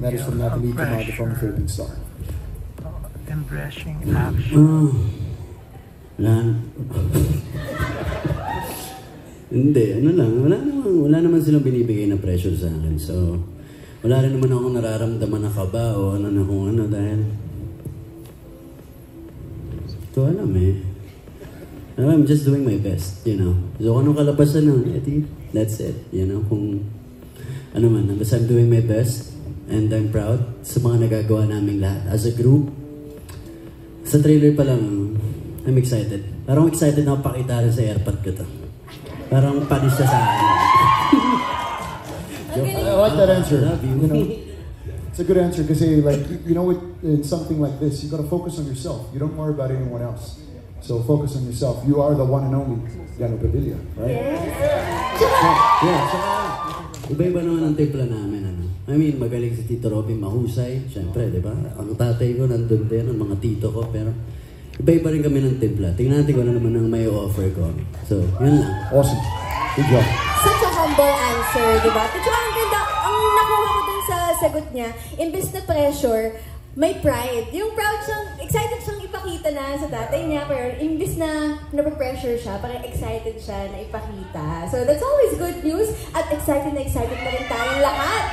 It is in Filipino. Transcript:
That is from Natalie Camado from Philippine Star. Embracing action. Hindi, ano lang, wala naman silang binibigay na pressure sa akin. So, wala rin naman akong nararamdaman na kaba o ano na kung ano dahil ito alam eh. I'm just doing my best, you know. So, kung anong kalabasan nun, that's it, you know. Kung ano man, basta I'm doing my best and I'm proud sa mga nagagawa naming lahat. As a group, sa trailer pa lang, I'm excited. Parang excited na pakita rin sa airpod ko to. Parang panis siya sa akin. I like that answer. You know, it's a good answer because, like, you know, in something like this, you got to focus on yourself. You don't worry about anyone else. So focus on yourself. You are the one and only Gano Padilla, right? Iba-iba naman ang timpla namin. Ano? I mean, magaling si Tito Robin, mahusay. Siyempre, di ba? Ang tatay ko nandun din, ang mga tito ko. Pero iba-iba rin kami ng timpla. Tingnan natin kung ano naman ang may offer ko. So, yun lang. Awesome. Good job. Such a humble answer, di ba? Pero ang ganda, ang nakuha ko dun sa sagot niya, imbes na pressure, may pride. Yung proud siyang, excited siyang ipakita na sa tatay niya, pero imbes na nape-pressure siya, parang excited siya na ipakita. So that's always good news, at excited na rin tayong lahat.